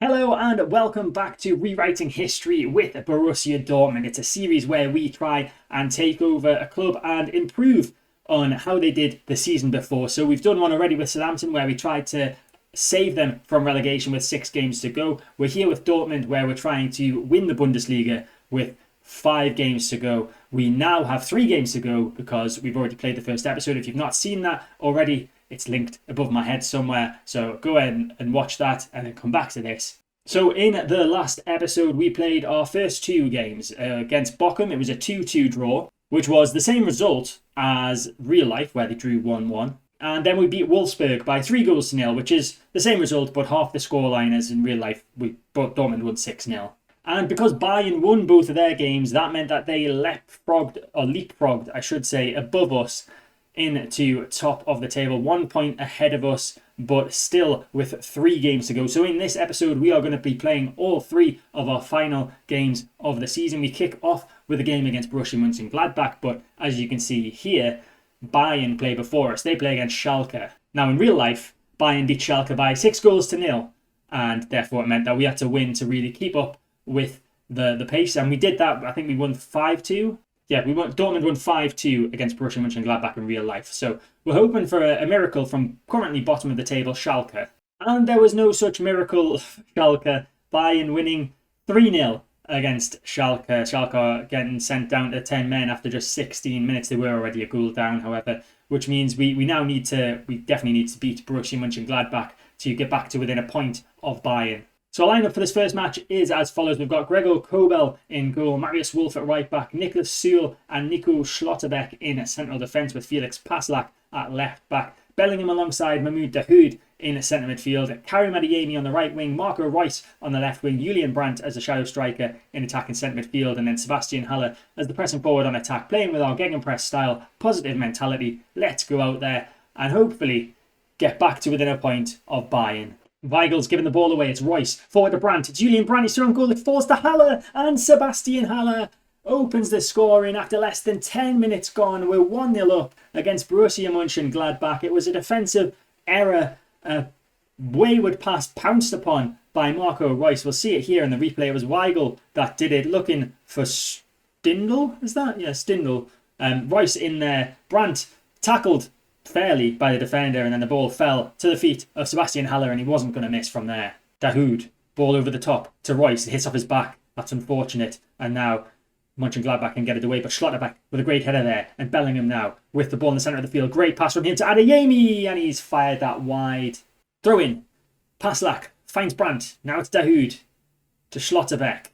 Hello and welcome back to Rewriting History with Borussia Dortmund. It's a series where we try and take over a club and improve on how they did the season before. So we've done one already with Southampton where we tried to save them from relegation with 6 games to go. We're here with Dortmund where we're trying to win the Bundesliga with 5 games to go. We now have 3 games to go because we've already played the first episode. If you've not seen that already, it's linked above my head somewhere. So go ahead and watch that and then come back to this. So in the last episode, we played our first 2 games against Bochum. It was a 2-2 draw, which was the same result as real life, where they drew 1-1. And then we beat Wolfsburg by 3-0, which is the same result, but half the scoreline as in real life. Dortmund won 6-0. And because Bayern won both of their games, that meant that they leapfrogged, I should say, above us into top of the table, 1 point ahead of us, but still with 3 games to go. So in this episode, we are going to be playing all 3 of our final games of the season. We kick off with a game against Borussia Mönchengladbach, but as you can see here, Bayern play before us. They play against Schalke. Now in real life, Bayern beat Schalke by 6-0, and therefore it meant that we had to win to really keep up with the pace, and we did that. I think we won 5-2. Yeah, Dortmund won 5-2 against Borussia Mönchengladbach in real life. So we're hoping for a miracle from currently bottom of the table, Schalke. And there was no such miracle, Schalke. Bayern winning 3-0 against Schalke. Schalke getting sent down to 10 men after just 16 minutes. They were already a goal down, however, which means we definitely need to beat Borussia Mönchengladbach to get back to within a point of Bayern. So our lineup for this first match is as follows. We've got Gregor Kobel in goal, Marius Wolf at right back, Niklas Süle and Nico Schlotterbeck in central defence with Felix Passlack at left back, Bellingham alongside Mahmoud Dahoud in centre midfield, Karim Adeyemi on the right wing, Marco Reus on the left wing, Julian Brandt as a shadow striker in attacking centre midfield, and then Sebastian Haller as the pressing forward on attack, playing with our gegenpress style, positive mentality. Let's go out there and hopefully get back to within a point of Bayern. Weigel's giving the ball away. It's Reus. Forward to Brandt. It's Julian Brandt. He's thrown goal. It falls to Haller. And Sebastian Haller opens the scoring after less than 10 minutes gone. We're 1-0 up against Borussia Mönchengladbach. It was a defensive error. A wayward pass pounced upon by Marco Reus. We'll see it here in the replay. It was Weigl that did it. Looking for Stindl. Is that? Yeah, Stindl. Reus in there. Brandt tackled fairly by the defender, and then the ball fell to the feet of Sebastian Haller, and he wasn't going to miss from there. Dahoud, ball over the top to Reus. It hits off his back. That's unfortunate. And now Mönchengladbach can get it away, but Schlotterbeck with a great header there. And Bellingham now with the ball in the centre of the field. Great pass from him to Adeyemi, and he's fired that wide. Throw in. Passlack finds Brandt. Now it's Dahoud to Schlotterbeck.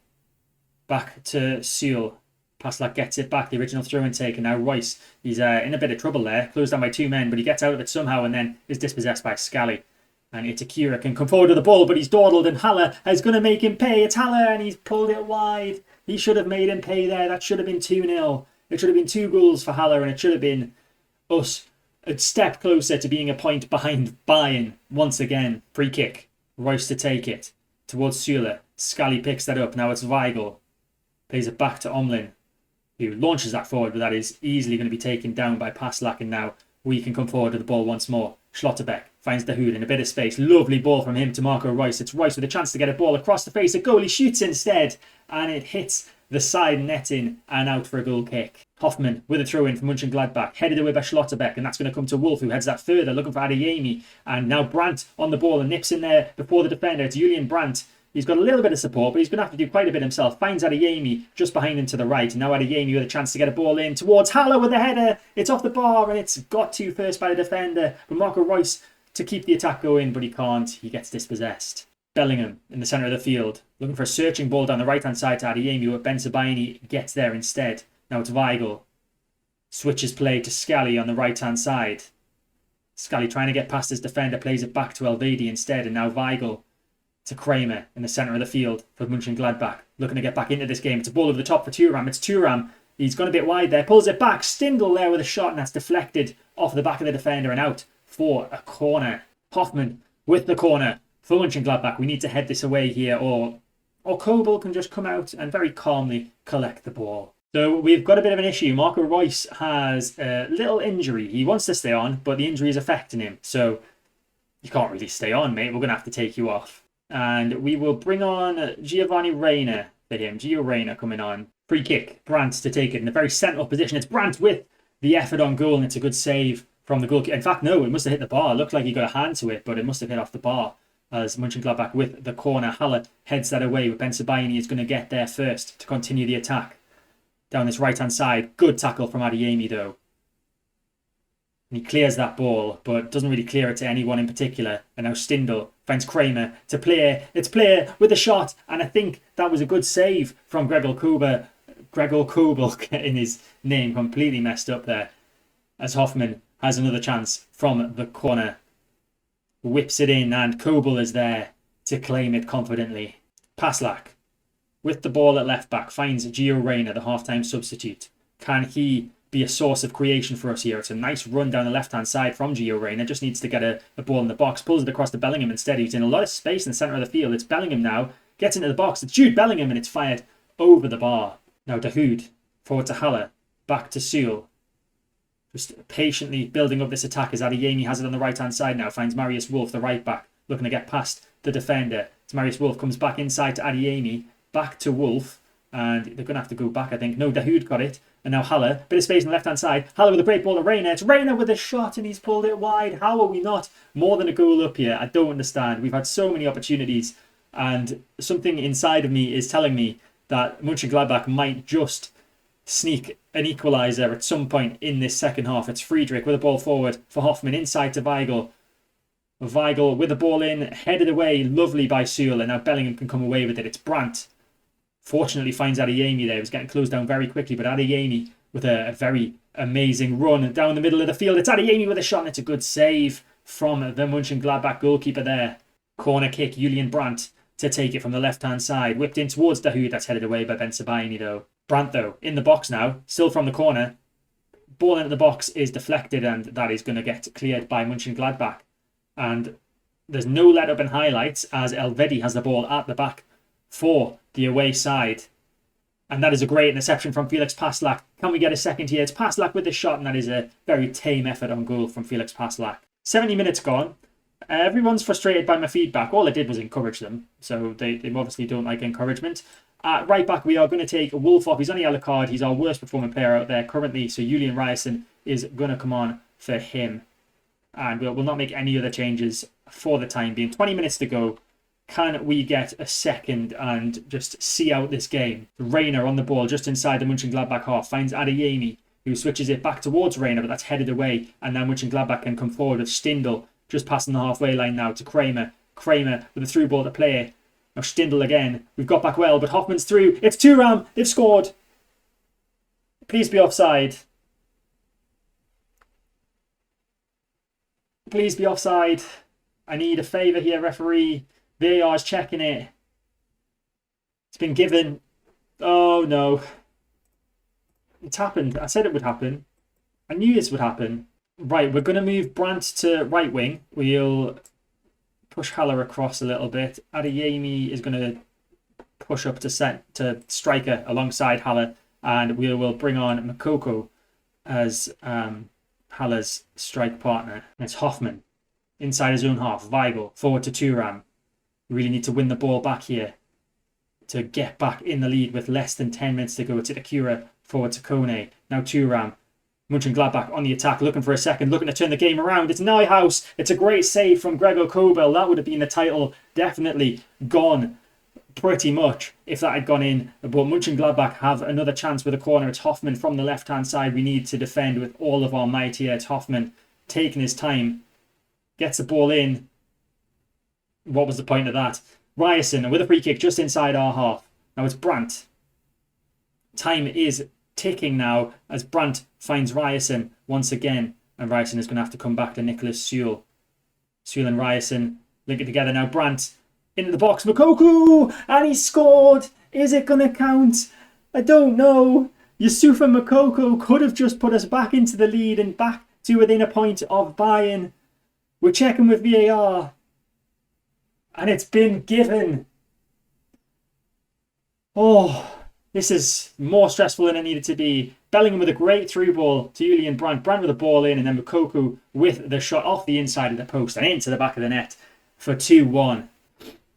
Back to Süle. Passlack gets it back, the original throw-in take, and now Reus, he's in a bit of trouble there, closed down by 2 men, but he gets out of it somehow and then is dispossessed by Scally. And Itakura can come forward to the ball, but he's dawdled, and Haller is going to make him pay. It's Haller, and he's pulled it wide. He should have made him pay there. That should have been 2-0. It should have been 2 goals for Haller, and it should have been us a step closer to being a point behind Bayern once again. Free kick. Reus to take it towards Süle. Scally picks that up. Now it's Weigl. Plays it back to Omlin, who launches that forward, but that is easily going to be taken down by Passlack, and now we can come forward to the ball once more. Schlotterbeck finds Dahoud in a bit of space. Lovely ball from him to Marco Reus. It's Reus with a chance to get a ball across the face. A goalie shoots instead, and it hits the side netting and out for a goal kick. Hoffmann with a throw-in from Mönchengladbach, headed away by Schlotterbeck, and that's going to come to Wolf, who heads that further, looking for Adeyemi. And now Brandt on the ball and nips in there before the defender. It's Julian Brandt. He's got a little bit of support, but he's going to have to do quite a bit himself. Finds Adeyemi just behind him to the right. And now Adeyemi with a chance to get a ball in towards Haller with a header. It's off the bar, and it's got to first by the defender. But Marco Reus to keep the attack going, but he can't. He gets dispossessed. Bellingham in the centre of the field, looking for a searching ball down the right-hand side to Adeyemi, but Ben Sebaini gets there instead. Now it's Weigl. Switches play to Scally on the right-hand side. Scally trying to get past his defender, plays it back to Elvedi instead, and now Weigl to Kramer in the centre of the field for Mönchengladbach. Looking to get back into this game. It's a ball over the top for Thuram. It's Thuram. He's gone a bit wide there. Pulls it back. Stindl there with a shot, and that's deflected off the back of the defender and out for a corner. Hoffmann with the corner for Mönchengladbach. We need to head this away here, or Kobel can just come out and very calmly collect the ball. So we've got a bit of an issue. Marco Reus has a little injury. He wants to stay on, but the injury is affecting him. So you can't really stay on, mate. We're going to have to take you off. And we will bring on Giovanni Reina for him. Gio Reina coming on. Free kick. Brandt to take it in a very central position. It's Brandt with the effort on goal, and it's a good save from the goalkeeper. In fact, no, it must have hit the bar. It looked like he got a hand to it, but it must have hit off the bar as Mönchengladbach with the corner. Haller heads that away, but Ben Sebaini is going to get there first to continue the attack. Down this right-hand side. Good tackle from Adeyemi, though. And he clears that ball, but doesn't really clear it to anyone in particular. And now Stindl finds Kramer to play. It's Player with a shot. And I think that was a good save from Gregor Kobel, getting his name completely messed up there. As Hoffman has another chance from the corner. Whips it in, and Kobel is there to claim it confidently. Paslak with the ball at left back finds Gio Reyna, the half-time substitute. Can he be a source of creation for us here? It's a nice run down the left-hand side from Gio Reyna. Just needs to get a ball in the box. Pulls it across to Bellingham instead. He's in a lot of space in the centre of the field. It's Bellingham now. Gets into the box. It's Jude Bellingham, and it's fired over the bar. Now Dahoud. Forward to Haller. Back to Sewell. Just patiently building up this attack as Adeyemi has it on the right-hand side now. Finds Marius Wolf, the right-back. Looking to get past the defender. It's Marius Wolf. Comes back inside to Adeyemi. Back to Wolf. And they're going to have to go back, I think. No, Dahoud got it. And now Haller, bit of space on the left-hand side. Haller with a great ball to Reina. It's Reina with a shot, and he's pulled it wide. How are we not more than a goal up here? I don't understand. We've had so many opportunities, and something inside of me is telling me that Mönchengladbach might just sneak an equaliser at some point in this second half. It's Friedrich with a ball forward for Hoffman, inside to Weigl. Weigl with the ball in, headed away, lovely by Sewell, and now Bellingham can come away with it. It's Brandt. Fortunately finds Adeyemi there. He was getting closed down very quickly, but Adeyemi with a very amazing run down the middle of the field. It's Adeyemi with a shot, and it's a good save from the Mönchengladbach goalkeeper there. Corner kick, Julian Brandt to take it from the left-hand side. Whipped in towards Dahoud. That's headed away by Ben Sebaini, though. Brandt, though, in the box now, still from the corner. Ball into the box is deflected, and that is going to get cleared by Mönchengladbach. And there's no let-up in highlights as Elvedi has the ball at the back for the away side. And that is a great interception from Felix Paslak. Can we get a second here? It's Paslak with the shot, and that is a very tame effort on goal from Felix Paslak. 70 minutes gone. Everyone's frustrated by my feedback. All I did was encourage them, so they obviously don't like encouragement. Right back, we are going to take Wolf off. He's on a yellow card. He's our worst performing player out there currently, so Julian Ryerson is going to come on for him. And we'll not make any other changes for the time being. 20 minutes to go. Can we get a second and just see out this game? Reina on the ball just inside the Mönchengladbach half. Finds Adeyemi, who switches it back towards Reina, but that's headed away. And now Mönchengladbach can come forward with Stindl just passing the halfway line now to Kramer. Kramer with a through ball to play. Now Stindl again. We've got back well, but Hoffman's through. It's Thuram. They've scored. Please be offside. Please be offside. I need a favour here, referee. VAR is checking it. It's been given. Oh no. It's happened. I said it would happen. I knew this would happen. Right, we're going to move Brandt to right wing. We'll push Haller across a little bit. Adeyemi is going to push up to striker alongside Haller. And we will bring on Makoko as Haller's strike partner. And it's Hoffman inside his own half. Weigl forward to Thuram. We really need to win the ball back here to get back in the lead with less than 10 minutes to go. It's Itakura forward to Kone. Now Thuram. Mönchengladbach on the attack, looking for a second, looking to turn the game around. It's Neuhaus. It's a great save from Gregor Kobel. That would have been the title definitely gone pretty much if that had gone in. But Mönchengladbach have another chance with a corner. It's Hoffman from the left-hand side. We need to defend with all of our might here. It's Hoffman taking his time. Gets the ball in. What was the point of that? Ryerson with a free kick just inside our half. Now it's Brandt. Time is ticking now as Brandt finds Ryerson once again. And Ryerson is going to have to come back to Nicholas Sewell. Sewell and Ryerson link it together now. Brandt into the box. Makoko! And he scored! Is it going to count? I don't know. Yusufa Makoko could have just put us back into the lead and back to within a point of Bayern. We're checking with VAR. And it's been given. Oh, this is more stressful than it needed to be. Bellingham with a great through ball to Julian Brandt. Brandt with the ball in, and then Makoko with the shot off the inside of the post and into the back of the net for 2-1.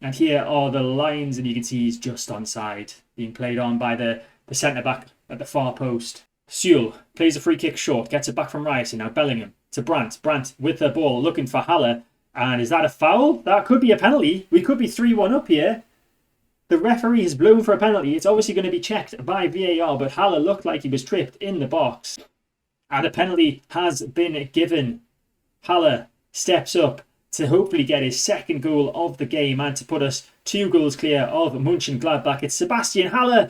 And here are the lines, and you can see he's just onside, being played on by the centre-back at the far post. Sewell plays a free kick short, gets it back from Ryerson. Now Bellingham to Brandt. Brandt with the ball, looking for Haller. And is that a foul? That could be a penalty. We could be 3-1 up here. The referee has blown for a penalty. It's obviously going to be checked by VAR, but Haller looked like he was tripped in the box. And a penalty has been given. Haller steps up to hopefully get his second goal of the game and to put us 2 goals clear of Mönchengladbach. It's Sebastian Haller,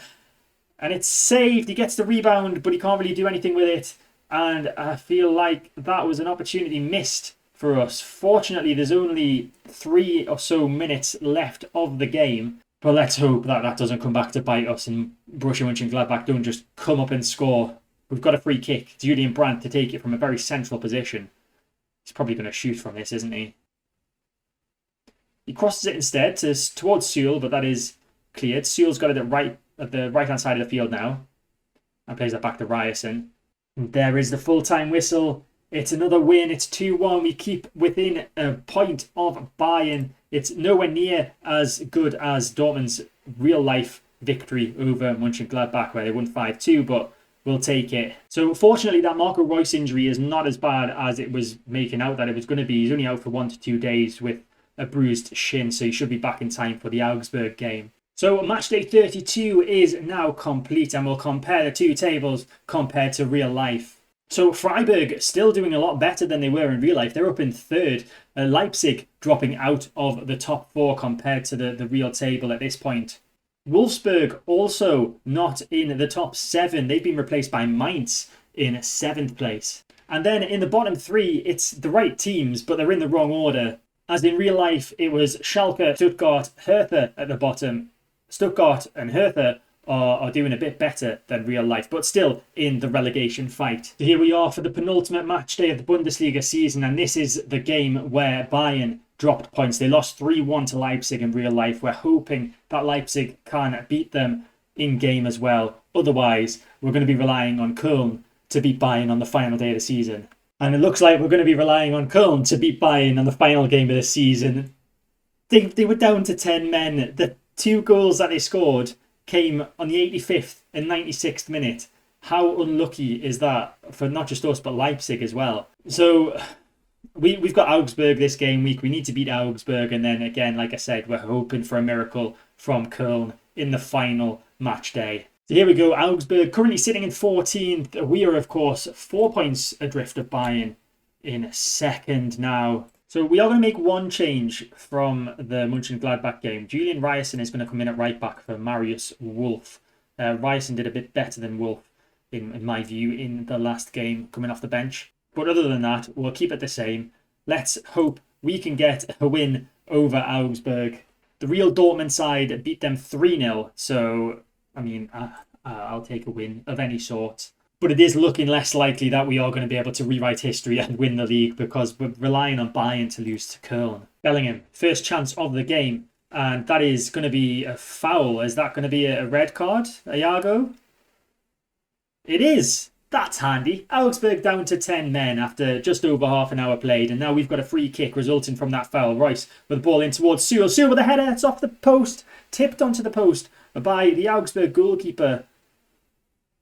and it's saved. He gets the rebound, but he can't really do anything with it. And I feel like that was an opportunity missed for us. Fortunately, there's only 3 or so minutes left of the game. But let's hope that that doesn't come back to bite us and Borussia Mönchengladbach don't just come up and score. We've got a free kick. Julian Brandt to take it from a very central position. He's probably going to shoot from this, isn't he? He crosses it instead towards Sewell, but that is cleared. Sewell's got it at the right-hand side of the field now. And plays that back to Ryerson. And there is the full-time whistle. It's another win. It's 2-1. We keep within a point of Bayern. It's nowhere near as good as Dortmund's real-life victory over Mönchengladbach, where they won 5-2, but we'll take it. So fortunately, that Marco Reus injury is not as bad as it was making out that it was going to be. He's only out for 1 to 2 days with a bruised shin, so he should be back in time for the Augsburg game. So match day 32 is now complete, and we'll compare the 2 tables compared to real life. So Freiburg still doing a lot better than they were in real life. They're up in 3rd. Leipzig dropping out of the top 4 compared to the real table at this point. Wolfsburg also not in the top 7. They've been replaced by Mainz in 7th place. And then in the bottom 3, it's the right teams, but they're in the wrong order. As in real life, it was Schalke, Stuttgart, Hertha at the bottom. Stuttgart and Hertha are doing a bit better than real life, but still in the relegation fight. So here we are for the penultimate match day of the Bundesliga season, and this is the game where Bayern dropped points. They lost 3-1 to Leipzig in real life. We're hoping that Leipzig can beat them in game as well. Otherwise, we're going to be relying on Köln to beat Bayern on the final day of the season. And it looks like we're going to be relying on Köln to beat Bayern on the final game of the season. They were down to 10 men. The 2 goals that they scored came on the 85th and 96th minute. How unlucky is that for not just us, but Leipzig as well? So we've got Augsburg this game week. We need to beat Augsburg. And then again, like I said, we're hoping for a miracle from Köln in the final match day. So here we go. Augsburg currently sitting in 14th. We are, of course, 4 points adrift of Bayern in 2nd now. So we are going to make one change from the Mönchengladbach game. Julian Ryerson is going to come in at right back for Marius Wolf. Ryerson did a bit better than Wolf, in my view, in the last game coming off the bench. But other than that, we'll keep it the same. Let's hope we can get a win over Augsburg. The real Dortmund side beat them 3-0. So, I mean, I'll take a win of any sort. But it is looking less likely that we are going to be able to rewrite history and win the league because we're relying on Bayern to lose to Köln. Bellingham, first chance of the game. And that is going to be a foul. Is that going to be a red card, Iago? It is. That's handy. Augsburg down to 10 men after just over half an hour played. And now we've got a free kick resulting from that foul. Royce with the ball in towards Sewell. Sewell with a header. It's off the post. Tipped onto the post by the Augsburg goalkeeper.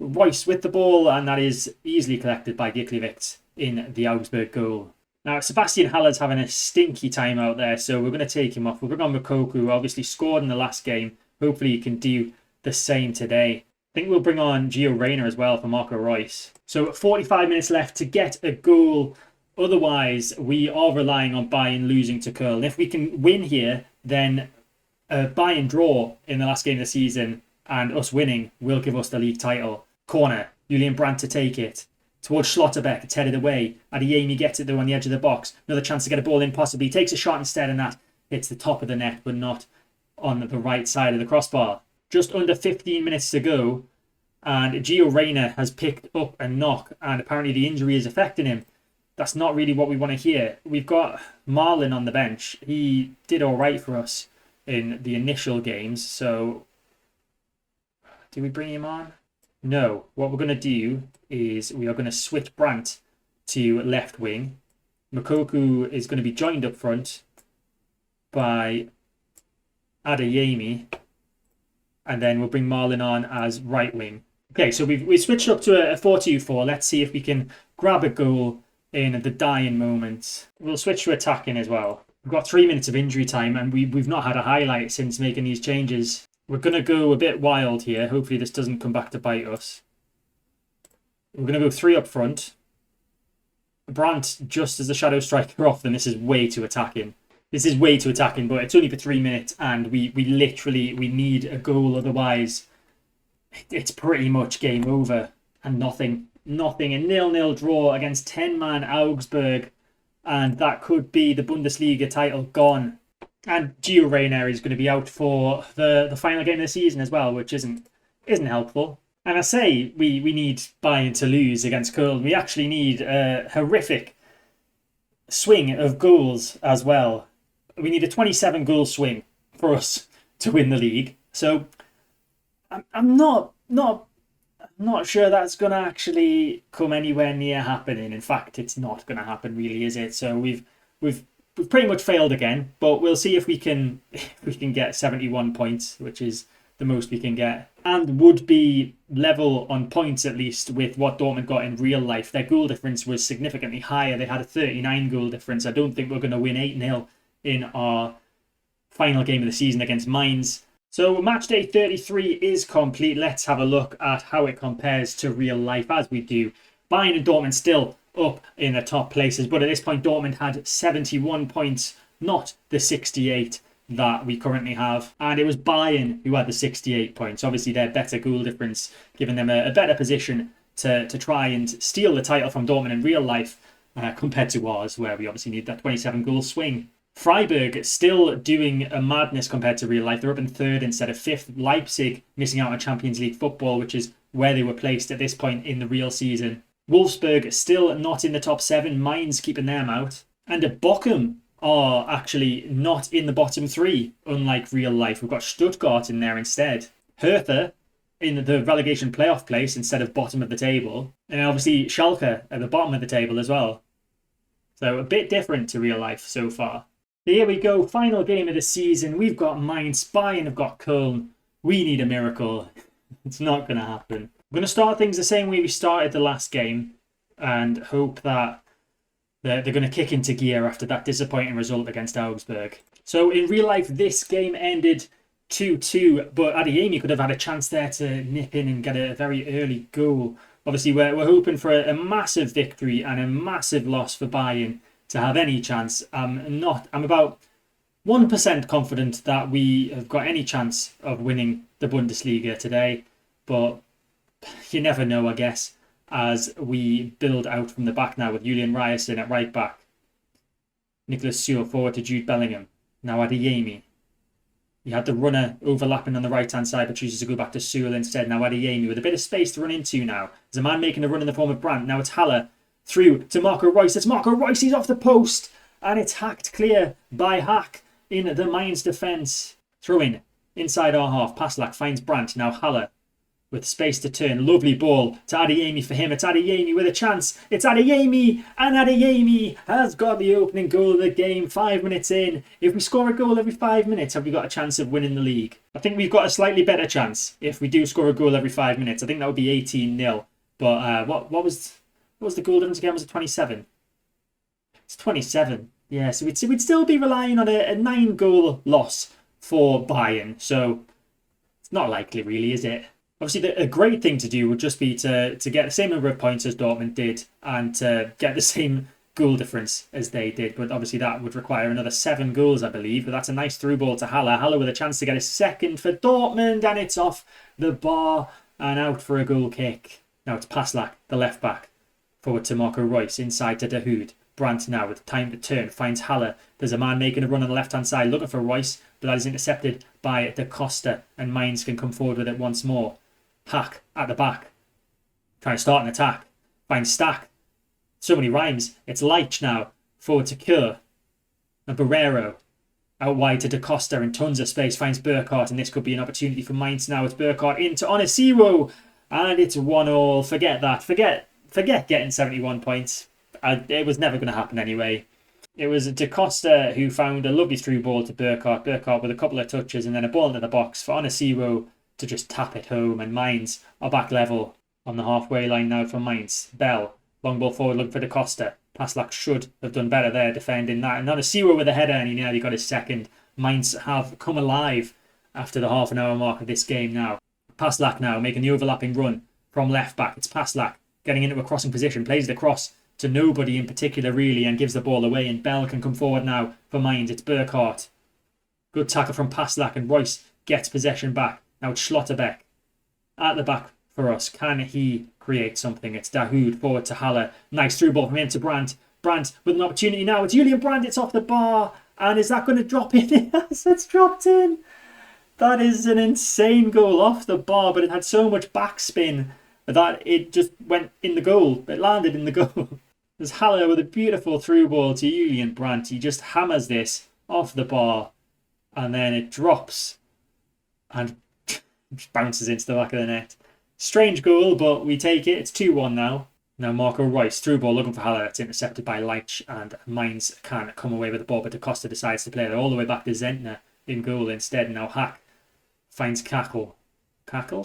Royce with the ball, and that is easily collected by Giklevich in the Augsburg goal. Now, Sebastian Haller's having a stinky time out there, so we're going to take him off. We'll bring on Mokoku, who obviously scored in the last game. Hopefully he can do the same today. I think we'll bring on Gio Reyna as well for Marco Reus. So 45 minutes left to get a goal. Otherwise, we are relying on Bayern losing to Köln. If we can win here, then a Bayern draw in the last game of the season and us winning will give us the league title. Corner, Julian Brandt to take it. Towards Schlotterbeck, it's headed away. Adeyemi gets it though on the edge of the box. Another chance to get a ball in possibly. Takes a shot instead and that hits the top of the net but not on the right side of the crossbar. Just under 15 minutes to go and Gio Reyna has picked up a knock and apparently the injury is affecting him. That's not really what we want to hear. We've got Marlin on the bench. He did alright for us in the initial games, so do we bring him on? No, what we're going to do is we are going to switch Brandt to left wing. Mokoku is going to be joined up front by Adeyemi, and then we'll bring Marlon on as right wing. Okay, so we've switched up to a 4-2-4. Let's see if we can grab a goal in the dying moments. We'll switch to attacking as well. We've got 3 minutes of injury time, and we've not had a highlight since making these changes. We're going to go a bit wild here. Hopefully this doesn't come back to bite us. We're going to go 3 up front. Brandt just as the shadow striker off, then this is way too attacking. This is way too attacking, but it's only for 3 minutes, and we literally need a goal. Otherwise, it's pretty much game over. And nothing. A 0-0 draw against 10-man Augsburg, and that could be the Bundesliga title gone. And Gio Reyna is going to be out for the final game of the season as well, which isn't helpful. And I say we need Bayern to lose against Köln. We actually need a horrific swing of goals as well. We need a 27-goal swing for us to win the league. So I'm not sure that's going to actually come anywhere near happening. In fact, it's not going to happen, really, is it? So we've pretty much failed again. But we'll see if we can get 71 points, which is the most we can get, and would be level on points at least with what Dortmund got in real life. Their goal difference was significantly higher. They had a 39 goal difference. I don't think we're going to win 8-0 in our final game of the season against Mainz. So match day 33 is complete. Let's have a look at how it compares to real life as we do. Bayern and Dortmund still up in the top places, but at this point Dortmund had 71 points, not the 68 that we currently have, and it was Bayern who had the 68 points. Obviously their better goal difference giving them a better position to try and steal the title from Dortmund in real life compared to ours, where we obviously need that 27 goal swing. Freiburg still doing a madness compared to real life. They're up in 3rd instead of 5th. Leipzig missing out on Champions League football, which is where they were placed at this point in the real season. Wolfsburg still not in the top 7. Mainz keeping them out, and Bochum are actually not in the bottom 3, unlike real life. We've got Stuttgart in there instead. Hertha in the relegation playoff place instead of bottom of the table. And obviously Schalke at the bottom of the table as well. So a bit different to real life so far. So here we go, final game of the season. We've got Mainz, Bayern have got Köln. We need a miracle. It's not going to happen. We're going to start things the same way we started the last game and hope that they're going to kick into gear after that disappointing result against Augsburg. So in real life, this game ended 2-2, but Adeyemi could have had a chance there to nip in and get a very early goal. Obviously, we're hoping for a massive victory and a massive loss for Bayern to have any chance. I'm about 1% confident that we have got any chance of winning the Bundesliga today, but you never know, I guess, as we build out from the back now with Julian Ryerson at right back. Nicholas Seul forward to Jude Bellingham. Now Adeyemi. You had the runner overlapping on the right-hand side, but chooses to go back to Seul instead. Now Adeyemi with a bit of space to run into now. There's a man making a run in the form of Brandt. Now it's Haller through to Marco Reus. It's Marco Reus. He's off the post. And it's hacked clear by Hack in the Mainz defence. Throw in inside our half. Paslak finds Brandt. Now Haller with space to turn. Lovely ball to Adeyemi for him. It's Adeyemi with a chance. It's Adeyemi. And Adeyemi has got the opening goal of the game 5 minutes in. If we score a goal every 5 minutes, have we got a chance of winning the league? I think we've got a slightly better chance if we do score a goal every 5 minutes. I think that would be 18-0. But what was the goal difference again? Was it 27? It's 27. Yeah, so we'd still be relying on a 9-goal loss for Bayern. So it's not likely really, is it? Obviously, a great thing to do would just be to get the same number of points as Dortmund did and to get the same goal difference as they did. But obviously, that would require another 7 goals, I believe. But that's a nice through ball to Haller. Haller with a chance to get a second for Dortmund, and it's off the bar and out for a goal kick. Now it's Paslak, the left back, forward to Marco Reus, inside to Dahoud. Brandt now with time to turn finds Haller. There's a man making a run on the left-hand side looking for Reus, but that is intercepted by Da Costa, and Mainz can come forward with it once more. Hack at the back, trying to start an attack, finds Stack. So many rhymes. It's Leitch now, forward to Keur. And Barrero out wide to Da Costa in tons of space, finds Burkhardt, and this could be an opportunity for Mainz now. It's Burkhardt into Onisiwo, and it's 1-1. Forget that. Forget getting 71 points. It was never going to happen anyway. It was Da Costa who found a lovely through ball to Burkhardt. Burkhardt with a couple of touches and then a ball into the box for Onasiro to just tap it home. And Mainz are back level on the halfway line now for Mainz. Bell, long ball forward looking for Da Costa. Paslak should have done better there defending that. And Onasiro with a header and he nearly got his second. Mainz have come alive after the half an hour mark of this game now. Paslak now making the overlapping run from left back. It's Paslak getting into a crossing position, plays the cross to nobody in particular really and gives the ball away, and Bell can come forward now for Mainz. It's Burkhardt. Good tackle from Paslak and Royce gets possession back. Now it's Schlotterbeck at the back for us. Can he create something? It's Dahoud forward to Haller. Nice through ball from him to Brandt. Brandt with an opportunity now. It's Julian Brandt. It's off the bar. And is that going to drop in? Yes, it's dropped in. That is an insane goal off the bar, but it had so much backspin that it just went in the goal. It landed in the goal. There's Haller with a beautiful through ball to Julian Brandt. He just hammers this off the bar and then it drops and bounces into the back of the net. Strange goal, but we take it. It's 2-1 now. Now Marco Reus, through ball looking for Haller. It's intercepted by Leitch and Mainz can come away with the ball, but Da Costa decides to play it all the way back to Zentner in goal instead. Now Hack finds Kakel. Kaki?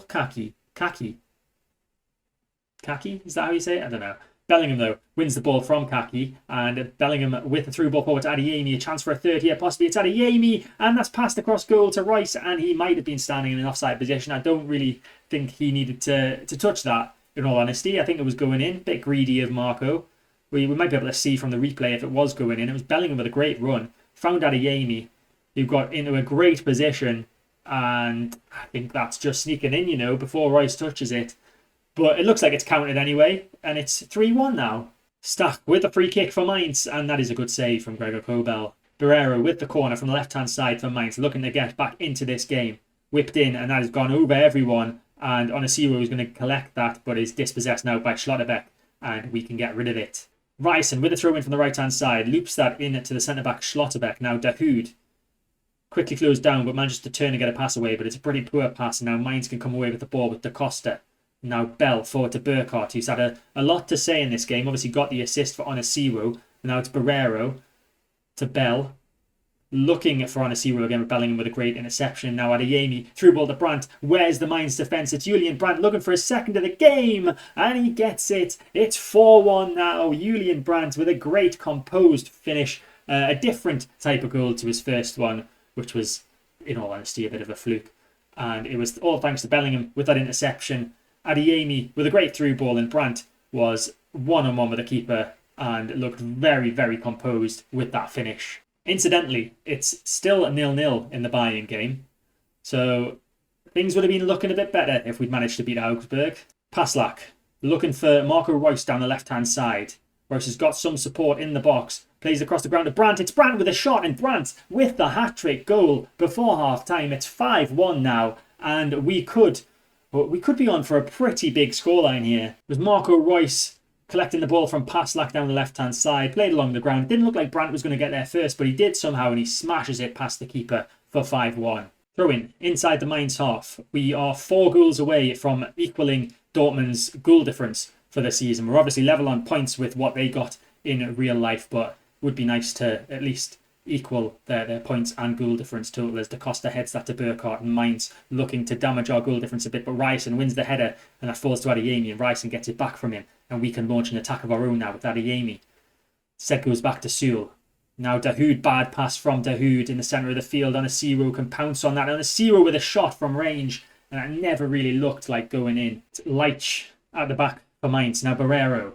Is that how you say it? I don't know. Bellingham, though, wins the ball from Kaki, and Bellingham with the through ball forward to Adeyemi. A chance for a third here, possibly. It's Adeyemi, and that's passed across goal to Rice, and he might have been standing in an offside position. I don't really think he needed to touch that, in all honesty. I think it was going in. Bit greedy of Marco. We might be able to see from the replay if it was going in. It was Bellingham with a great run. Found Adeyemi, who got into a great position, and I think that's just sneaking in, before Rice touches it. But it looks like it's counted anyway, and it's 3-1 now. Stach with a free kick for Mainz, and that is a good save from Gregor Kobel. Barrero with the corner from the left-hand side for Mainz, looking to get back into this game. Whipped in, and that has gone over everyone, and Onasiro is going to collect that, but is dispossessed now by Schlotterbeck, and we can get rid of it. Ryson with a throw-in from the right-hand side, loops that in to the centre-back Schlotterbeck. Now Dahoud quickly closed down, but manages to turn and get a pass away, but it's a pretty poor pass, and now Mainz can come away with the ball with Da Costa. Now Bell forward to Burkhardt, who's had a lot to say in this game. Obviously got the assist for Onasiro. Now it's Barrero to Bell. Looking for Onasiro again with Bellingham with a great interception. Now Adeyemi through ball to Brandt. Where's the Mainz defence? It's Julian Brandt looking for his second of the game. And he gets it. It's 4-1 now. Julian Brandt with a great composed finish. A different type of goal to his first one, which was, in all honesty, a bit of a fluke. And it was all thanks to Bellingham with that interception. Adeyemi with a great through ball, and Brandt was one-on-one with the keeper and looked very, very composed with that finish. Incidentally, it's still 0-0 in the Bayern game, so things would have been looking a bit better if we'd managed to beat Augsburg. Paslak looking for Marco Reus down the left-hand side. Reus has got some support in the box, plays across the ground to Brandt. It's Brandt with a shot, and Brandt with the hat-trick goal before half-time. It's 5-1 now, and we could be on for a pretty big scoreline here. It was Marco Reus collecting the ball from Paslak down the left-hand side, played along the ground. It didn't look like Brandt was going to get there first, but he did somehow, and he smashes it past the keeper for 5-1. Throw in inside the Mainz half. We are 4 goals away from equaling Dortmund's goal difference for the season. We're obviously level on points with what they got in real life, but it would be nice to at least equal their points and goal difference total as Da Costa heads that to Burkhardt, and Mainz looking to damage our goal difference a bit, but Ryson wins the header and that falls to Adeyemi, and Ryson gets it back from him, and we can launch an attack of our own now with Adeyemi. Set goes back to Sewell. Now Dahoud, bad pass from Dahoud in the centre of the field. Onasiro can pounce on that. Onasiro with a shot from range, and that never really looked like going in. It's Leitch at the back for Mainz. Now Barrero.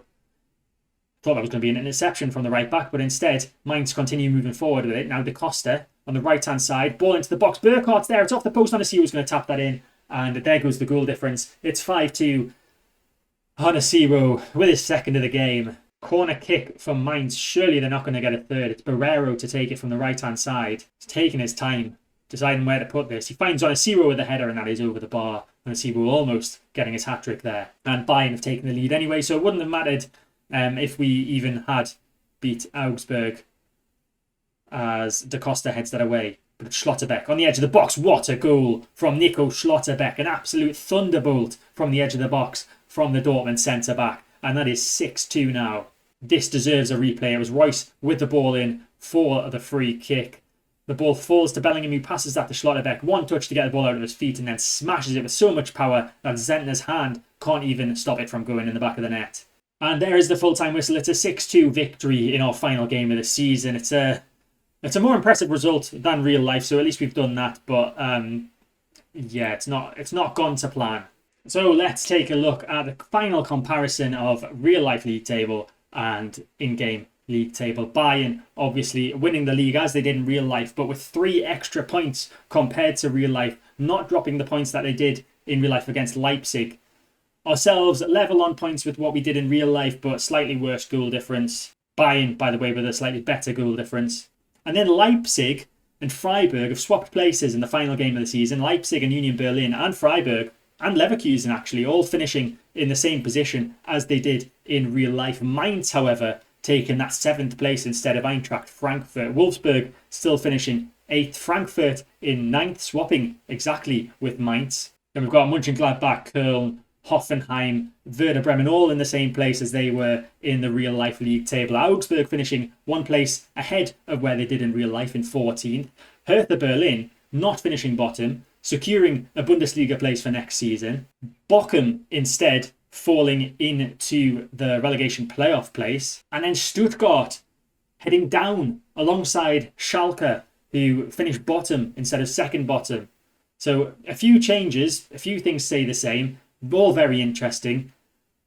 Thought that was going to be an interception from the right back, but instead Mainz continue moving forward with it. Now Da Costa on the right hand side, ball into the box. Burkhardt's there, it's off the post. Onasiro's going to tap that in, and there goes the goal difference. It's 5-2. Onasiro with his second of the game. Corner kick from Mainz. Surely they're not going to get a third. It's Barrero to take it from the right hand side. He's taking his time, deciding where to put this. He finds Onasiro with a header, and that is over the bar. Onasiro almost getting his hat trick there, and Bayern have taken the lead anyway, so it wouldn't have mattered if we even had beat Augsburg, as Da Costa heads that away. But it's Schlotterbeck on the edge of the box. What a goal from Nico Schlotterbeck. An absolute thunderbolt from the edge of the box from the Dortmund centre-back. And that is 6-2 now. this deserves a replay. It was Royce with the ball in for the free kick. The ball falls to Bellingham, who passes that to Schlotterbeck. One touch to get the ball out of his feet and then smashes it with so much power that Zentner's hand can't even stop it from going in the back of the net. And there is the full-time whistle. It's a 6-2 victory in our final game of the season. It's a more impressive result than real life, so at least we've done that. But yeah, it's not gone to plan. So let's take a look at the final comparison of real life league table and in-game league table. Bayern obviously winning the league as they did in real life, but with 3 extra points compared to real life, not dropping the points that they did in real life against Leipzig. Ourselves level on points with what we did in real life, but slightly worse goal difference. Bayern, by the way, with a slightly better goal difference. And then Leipzig and Freiburg have swapped places in the final game of the season. Leipzig and Union Berlin and Freiburg and Leverkusen actually all finishing in the same position as they did in real life. Mainz, however, taking that 7th place instead of Eintracht Frankfurt. Wolfsburg still finishing 8th. Frankfurt in 9th, swapping exactly with Mainz. Then we've got Mönchengladbach, Köln, Hoffenheim, Werder Bremen all in the same place as they were in the real life league table. Augsburg finishing 1 place ahead of where they did in real life in 14th. Hertha Berlin not finishing bottom, securing a Bundesliga place for next season. Bochum instead falling into the relegation playoff place. And then Stuttgart heading down alongside Schalke, who finished bottom instead of second bottom. So a few changes, a few things stay the same. All very interesting.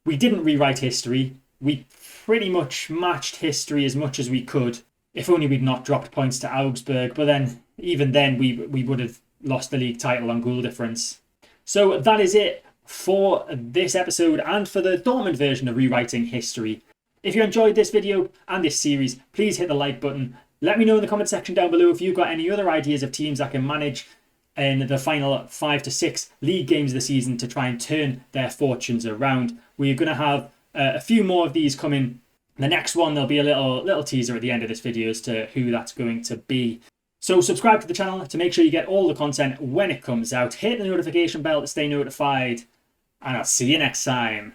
We didn't rewrite history. We pretty much matched history as much as we could. If only we'd not dropped points to Augsburg. But then, even then, we would have lost the league title on goal difference. So that is it for this episode and for the Dortmund version of Rewriting History. If you enjoyed this video and this series, please hit the like button. Let me know in the comment section down below if you've got any other ideas of teams that can manage in the final 5 to 6 league games of the season to try and turn their fortunes around. We're going to have a few more of these coming. The next one, there'll be a little teaser at the end of this video as to who that's going to be. So subscribe to the channel to make sure you get all the content when it comes out. Hit the notification bell to stay notified. And I'll see you next time.